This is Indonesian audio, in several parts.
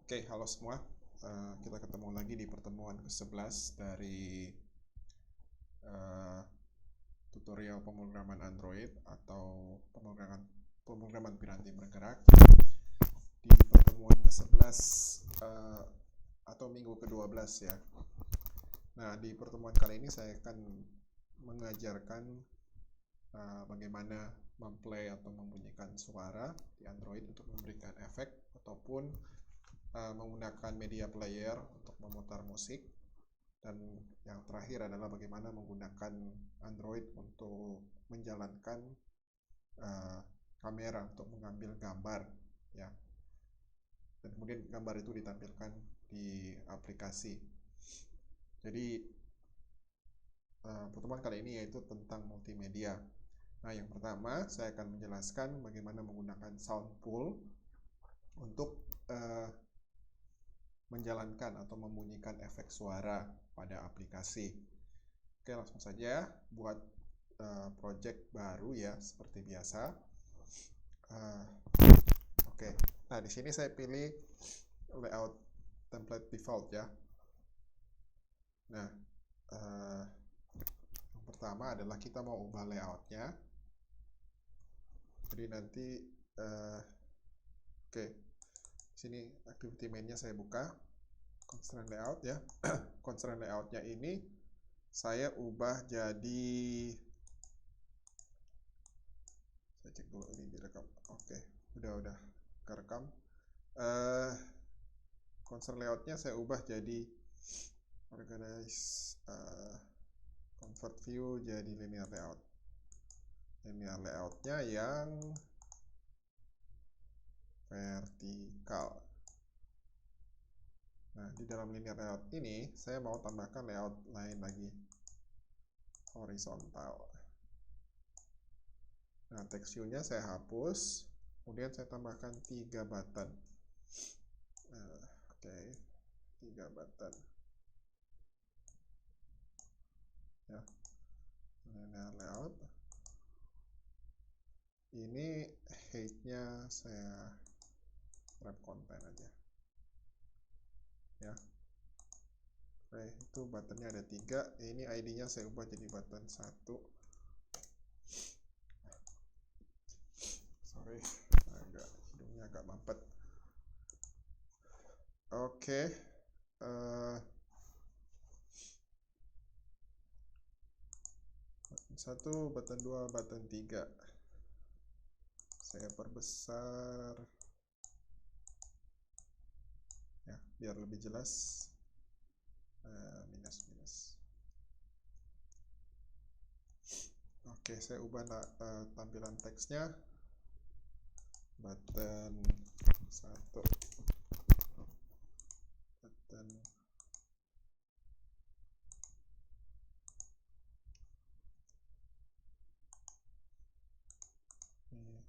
Oke, halo semua. Kita ketemu lagi di pertemuan ke-11 dari eh, tutorial pemrograman Android atau pemrograman piranti bergerak. Di pertemuan ke-11 atau minggu ke-12 ya. Nah, di pertemuan kali ini saya akan mengajarkan bagaimana memplay atau membunyikan suara di Android untuk memberikan efek ataupun menggunakan media player untuk memutar musik, dan yang terakhir adalah bagaimana menggunakan Android untuk menjalankan kamera untuk mengambil gambar ya, dan kemudian gambar itu ditampilkan di aplikasi. Jadi pertemuan kali ini yaitu tentang multimedia. Nah, yang pertama saya akan menjelaskan bagaimana menggunakan Soundpool untuk menjalankan atau membunyikan efek suara pada aplikasi. Oke, langsung saja buat project baru ya, seperti biasa. Oke, nah di sini saya pilih layout template default ya. Nah, yang pertama adalah kita mau ubah layoutnya. Jadi nanti, oke, sini activity main-nya saya buka, constraint layout ya. Constraint layoutnya ini saya ubah jadi, saya cek dulu ini direkam. Oke, udah kerekam. Constraint layoutnya saya ubah jadi organize, convert view jadi linear layout. Linear layoutnya yang vertikal. Nah, di dalam linear layout ini saya mau tambahkan layout lain lagi, horizontal. Nah, text view-nya saya hapus, kemudian saya tambahkan 3 button. Oke, 3 button ya. Linear layout ini height-nya saya wrap content aja ya. Oke, itu buttonnya ada 3. Ini ID-nya saya ubah jadi button 1. Sorry, hidungnya agak mampet. Oke, button 1, button 2, button 3 saya perbesar ya, biar lebih jelas. Minus. Oke, saya ubah tampilan teksnya, button 1, button ini,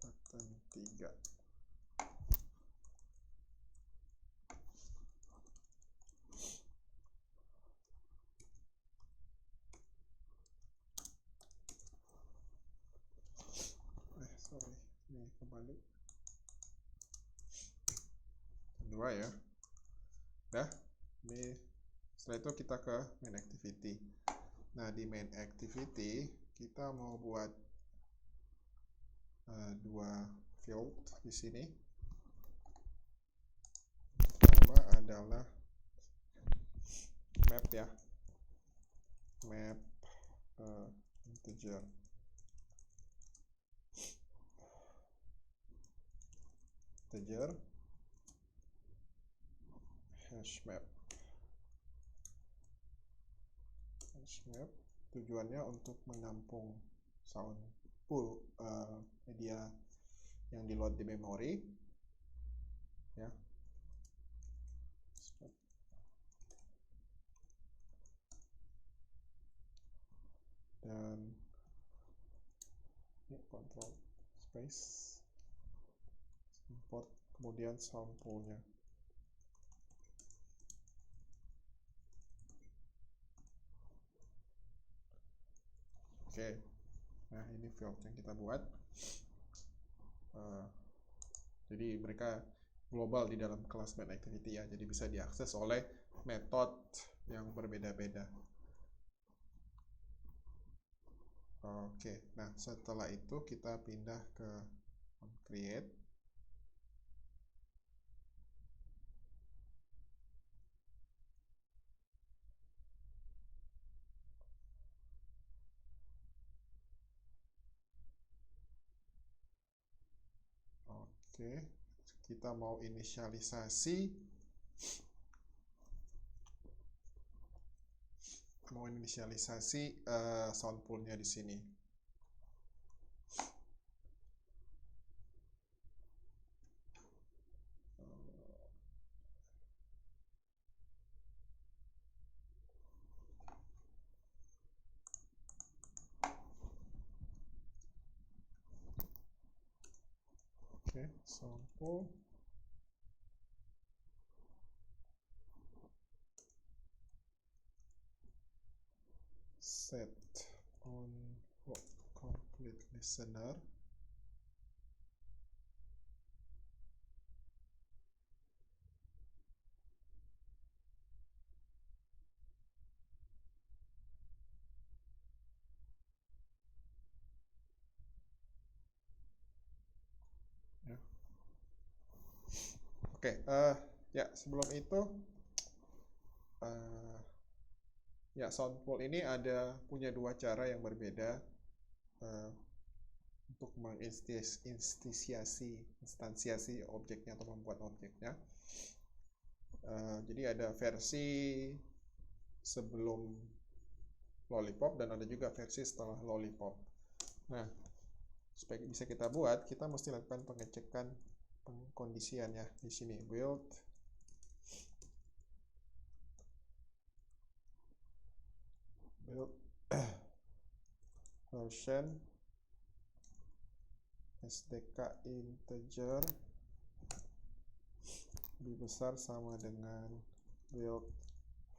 button 3. Sorry, ini kembali 2 ya. Dah, ini setelah itu kita ke main activity. Nah, di main activity kita mau buat 2 field di sini. Pertama adalah map ya, map integer. Hash map. Tujuannya untuk menampung sound pool media yang di load di memori ya. Dan ini control space, import, kemudian sound pool-nya. Oke, Nah, ini field yang kita buat. Jadi mereka global di dalam kelas main activity ya, jadi bisa diakses oleh metode yang berbeda-beda. Oke, nah setelah itu kita pindah ke create. Oke, kita mau inisialisasi sound pool-nya di sini. Oke, sound pool. Set on complete listener. Ya. Oke, ya sebelum itu ya sound pool ini punya dua cara yang berbeda untuk instansiasi objeknya atau membuat objeknya. Jadi ada versi sebelum Lollipop dan ada juga versi setelah Lollipop. Nah, supaya bisa kita buat, kita mesti lakukan pengecekan pengkondisian ya di sini. Build version SDK integer lebih besar sama dengan build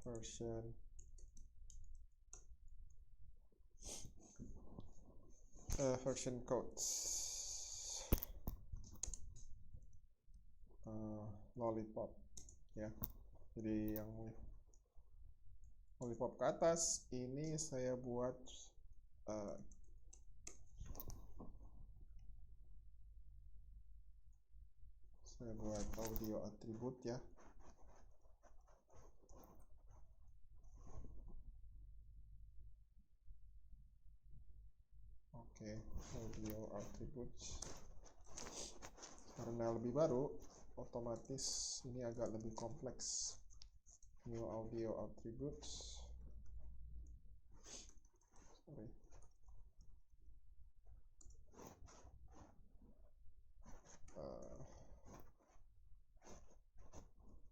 version codes Lollipop ya. Jadi yang Lollipop ke atas ini saya buat audio attribute ya. Oke, audio attributes. Karena lebih baru, otomatis ini agak lebih kompleks. New audio attributes. Sorry.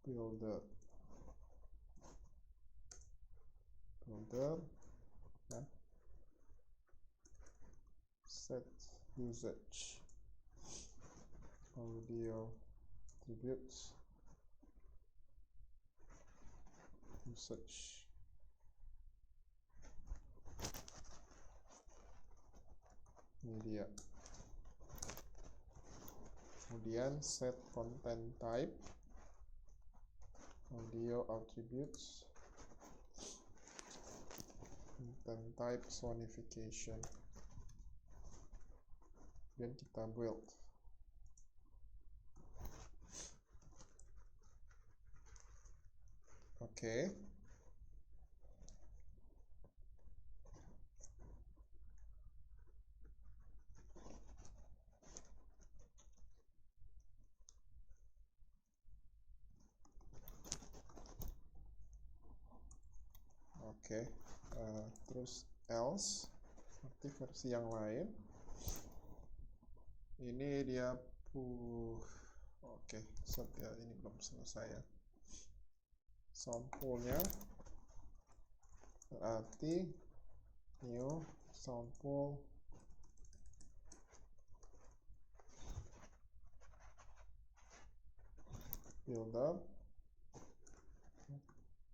Builder ya. Set usage audio attributes usage media, kemudian set content type audio attributes content type sonification, dan kita build. Oke. Oke, terus else aktif versi yang lain. Ini dia oke, set ya, ini belum selesai ya. Sound pool-nya berarti new sound pool builder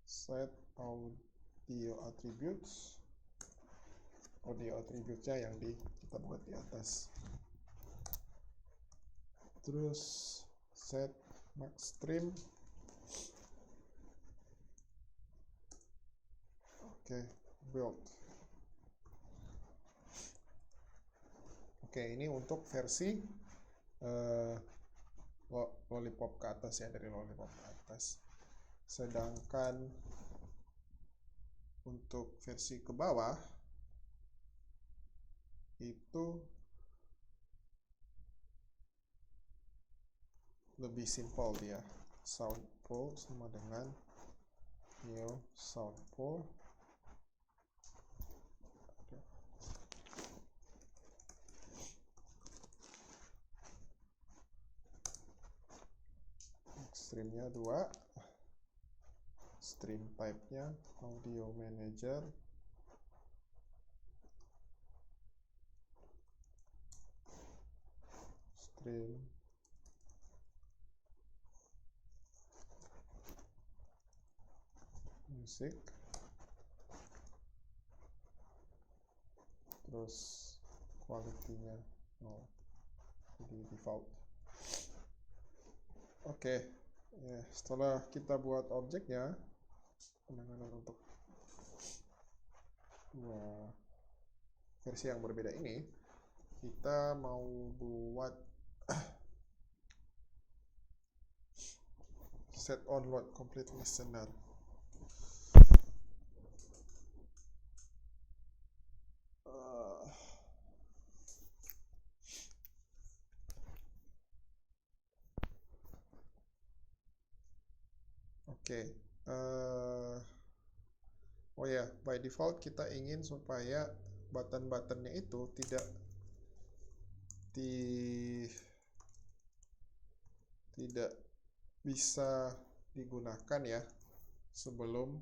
set audio attributes audio attribute-nya yang kita buat di atas. Terus set max trim. Oke, build. Oke, ini untuk versi lollipop ke atas ya, dari lollipop ke atas. Sedangkan untuk versi ke bawah itu lebih simple dia. Sound pool sama dengan new sound pool. Streamnya 2, stream type-nya audio manager, stream music, terus quality-nya 0, jadi default. Oke, ya, setelah kita buat objeknya, penanganan untuk dua versi yang berbeda ini, kita mau buat set on load complete listener. Oke, oh ya, by default kita ingin supaya button-buttonnya itu tidak bisa digunakan ya sebelum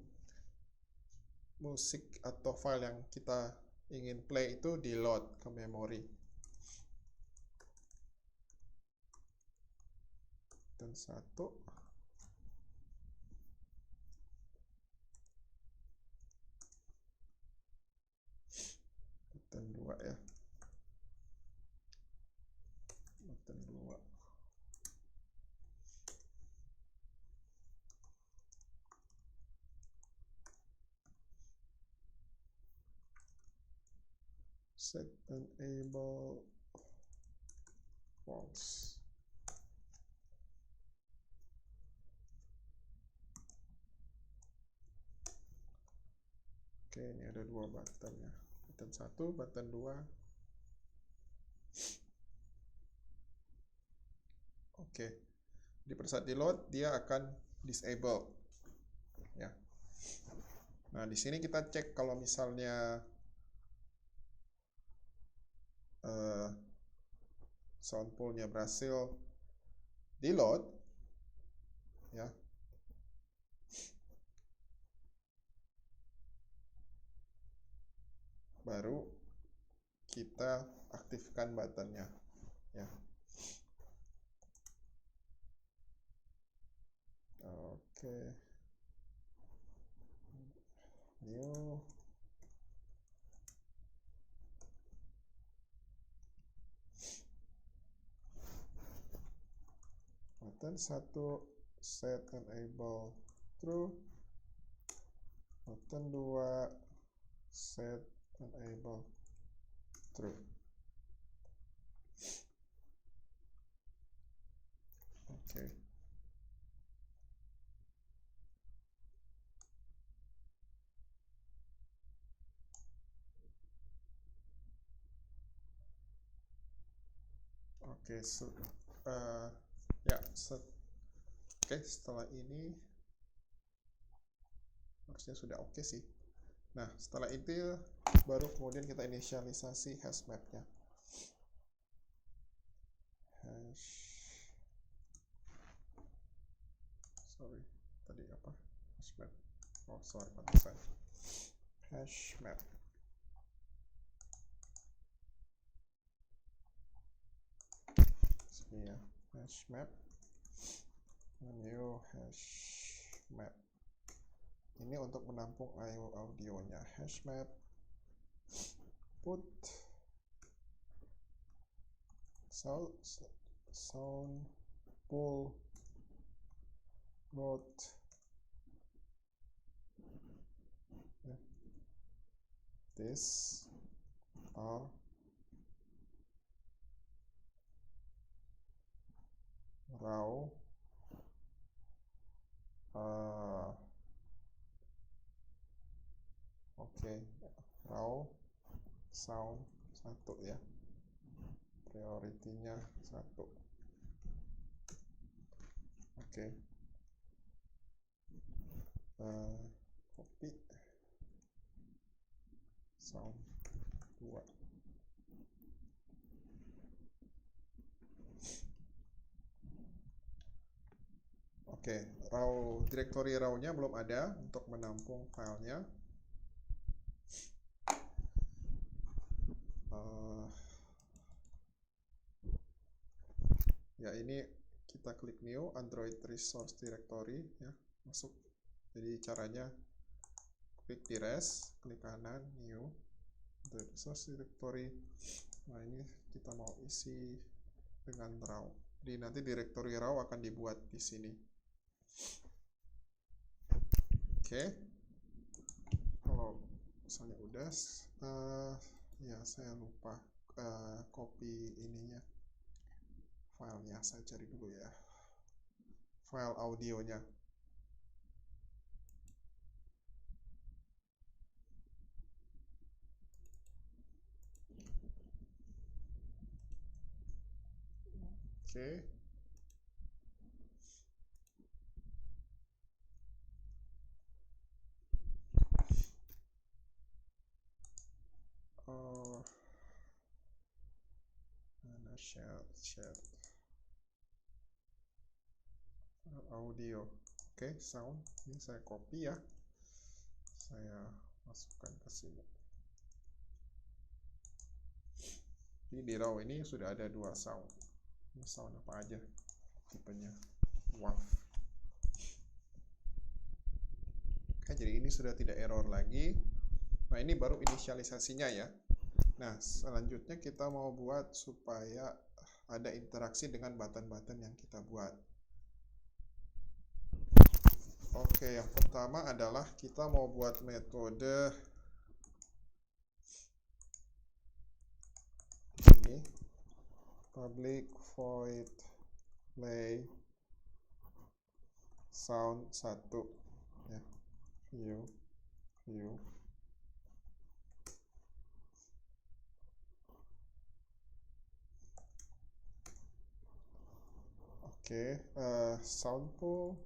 musik atau file yang kita ingin play itu di load ke memori. Dan 1, button 2 ya, button 2. Set enable false. Oke, ini ada 2 button ya, button 1, button 2. Oke, di pada saat di load dia akan disable ya. Nah, di sini kita cek kalau misalnya sound pool-nya berhasil di load ya, baru kita aktifkan buttonnya ya. Oke, new button 1 set enable true, button 2 set enable true. Oke. Oke, ya, oke, setelah ini harusnya sudah oke sih. Nah, setelah itu baru kemudian kita inisialisasi hash map-nya. Sorry, tadi apa? Hash map. Oh, sorry, pantesan. Hash map. Sini ya, hash map. New hash map. Ini untuk menampung audionya. Hash map put sound pull load. This are raw raw sound 1 ya, priority-nya 1. Copy sound 2. Directory raw-nya belum ada untuk menampung filenya. Ya, ini kita klik new Android resource directory ya, masuk. Jadi caranya klik di res, klik kanan new Android resource directory. Nah, ini kita mau isi dengan raw. Jadi nanti directory raw akan dibuat di sini. Kalau misalnya udah, ya saya lupa copy ininya, filenya. Saya cari dulu ya, file audionya. Share audio. Sound ini saya copy ya, saya masukkan ke sini. Jadi di raw ini sudah ada 2 sound. Ini sound apa aja tipenya? WAV. Jadi ini sudah tidak error lagi. Nah, ini baru inisialisasinya ya. Nah, selanjutnya kita mau buat supaya ada interaksi dengan button-button yang kita buat. Yang pertama adalah kita mau buat metode ini, public void play sound 1 ya, view. Sound pool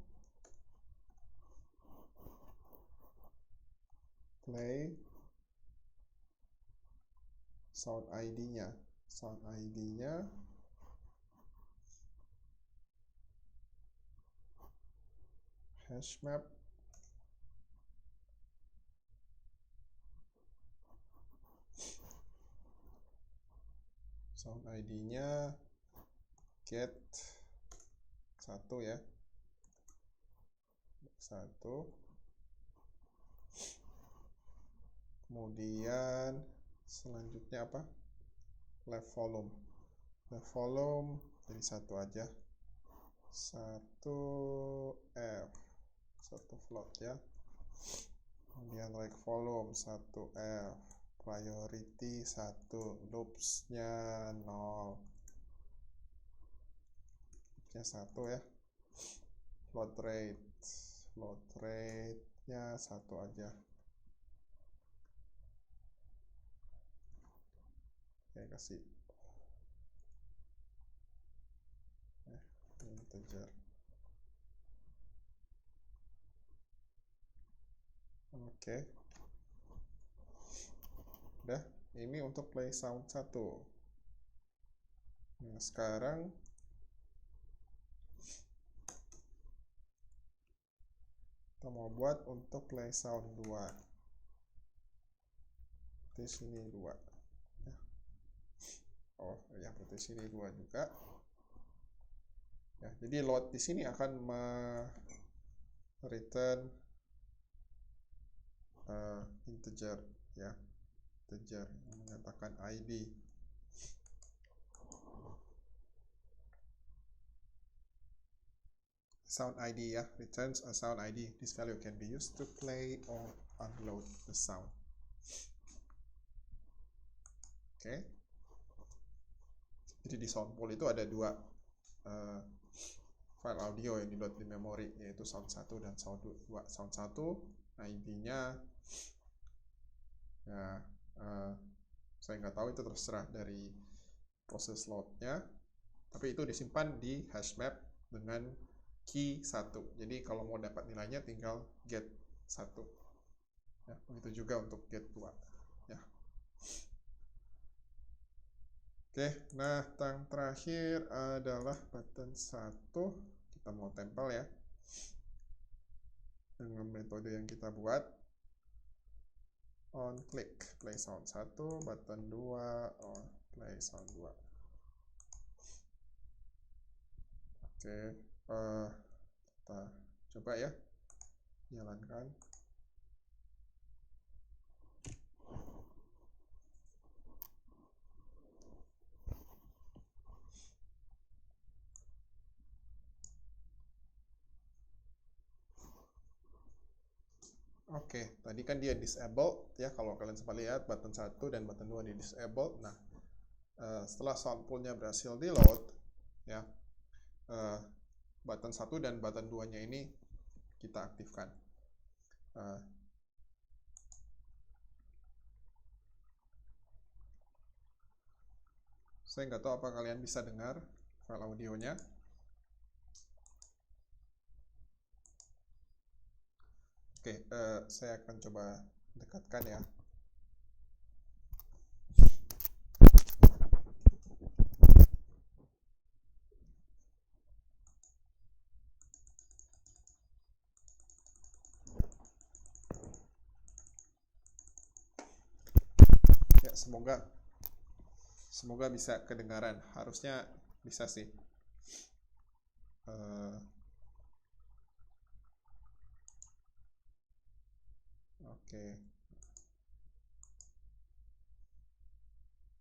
play sound ID-nya hash map sound ID-nya get 1 ya, 1. Kemudian selanjutnya apa? Left volume jadi 1 aja, 1 F, 1 float ya. Kemudian right volume 1 F, priority 1, loops-nya 0, loopsnya 1 ya. Float rate-nya 1 aja. Kasih integer. Udah, ini untuk play sound 1. Nah, sekarang kita mau buat untuk play sound 2. Di sini 2 ya. Berarti sini 2 juga ya. Jadi load di sini akan return integer ya. integer yang menyatakan ID. Sound ID ya, returns a sound ID. This value can be used to play or unload the sound. Oke. Jadi di sound pool itu ada dua file audio yang di-load di memori, yaitu sound 1 dan sound 2. Sound 1 ID-nya ya saya nggak tahu, itu terserah dari proses load-nya, tapi itu disimpan di hash map dengan key 1. Jadi kalau mau dapat nilainya tinggal get 1 ya, begitu juga untuk get 2 ya. Oke, nah yang terakhir adalah button 1. Kita mau tempel ya dengan metode yang kita buat. On click play sound 1, button 2 on play sound 2. Oke, kita coba ya, jalankan. Oke, tadi kan dia disable ya, kalau kalian sempat lihat button 1 dan button 2 di disable. Nah, setelah sound pool-nya berhasil di load ya, button 1 dan button 2-nya ini kita aktifkan. Saya nggak tahu apa kalian bisa dengar file audionya. Oke, saya akan coba dekatkan ya. Ya, semoga bisa kedengaran. Harusnya bisa sih. Oke.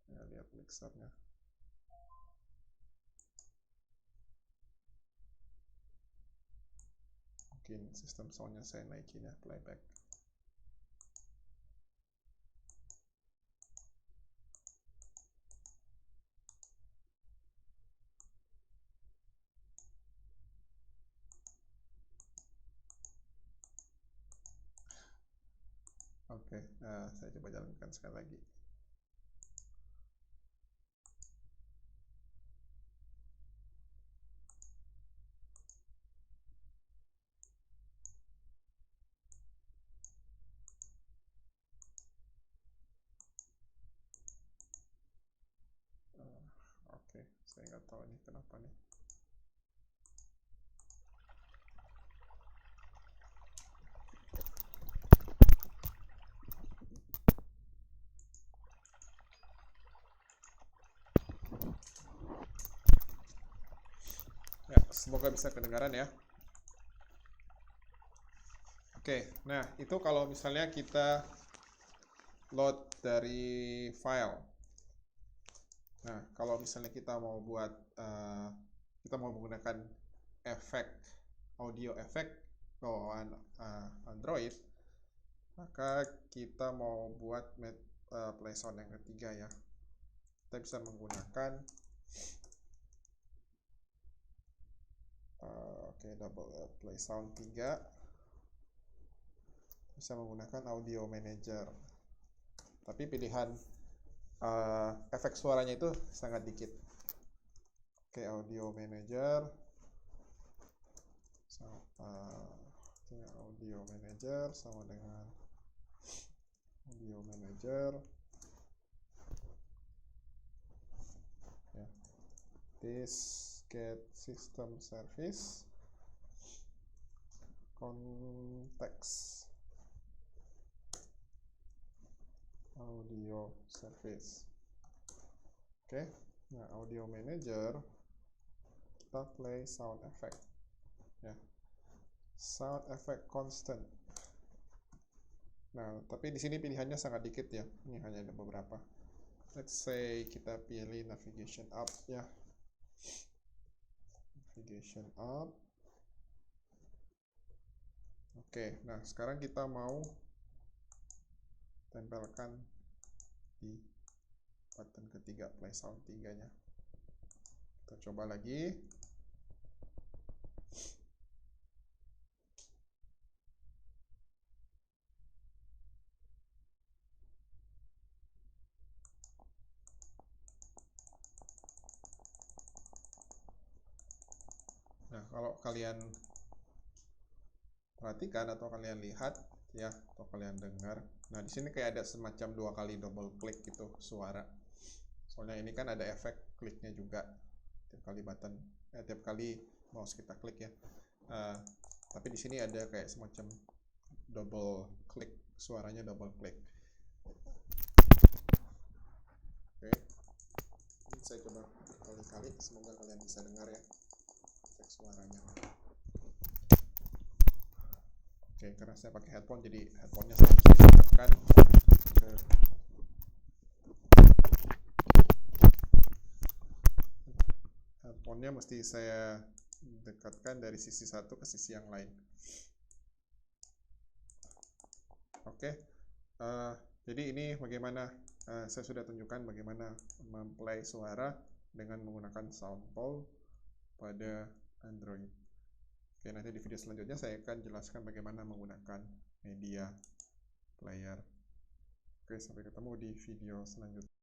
Ya, lihat mixernya. Mungkin sistem soundnya saya naikin ya, playback. Oke, saya coba jalankan sekali lagi. Oke, saya nggak tahu ini kenapa nih. Ya, semoga bisa kedengaran ya. Oke, nah itu kalau misalnya kita load dari file. Nah, kalau misalnya kita mau buat, kita mau menggunakan efek, audio efek bawaan Android, maka kita mau buat play sound yang ketiga ya. Kita bisa menggunakan double play sound 3, bisa menggunakan audio manager, tapi pilihan efek suaranya itu sangat dikit. Oke, audio manager, audio manager sama dengan audio manager ya. This get system service context audio service. Oke, nah audio manager kita play sound effect ya, sound effect constant. Nah, tapi di sini pilihannya sangat dikit ya. Ini hanya ada beberapa. Let's say kita pilih navigation up ya. Navigation up. Oke, nah sekarang kita mau tempelkan di button ketiga, play sound 3-nya. Kita coba lagi. Nah, kalau kalian perhatikan atau kalian lihat ya, atau kalian dengar, nah di sini kayak ada semacam 2 kali double klik gitu suara. Soalnya ini kan ada efek kliknya juga tiap kali tiap kali mouse kita klik ya. Tapi di sini ada kayak semacam double klik, suaranya double klik. Oke, ini saya coba kali-kali, semoga kalian bisa dengar ya efek suaranya. Oke, karena saya pakai headphone, jadi headphonenya saya harus dekatkan ke headphonenya mesti saya dekatkan dari sisi satu ke sisi yang lain. Oke, jadi ini bagaimana saya sudah tunjukkan bagaimana memplay suara dengan menggunakan SoundPool pada Android. Oke, nanti di video selanjutnya saya akan jelaskan bagaimana menggunakan media player. Oke, sampai ketemu di video selanjutnya.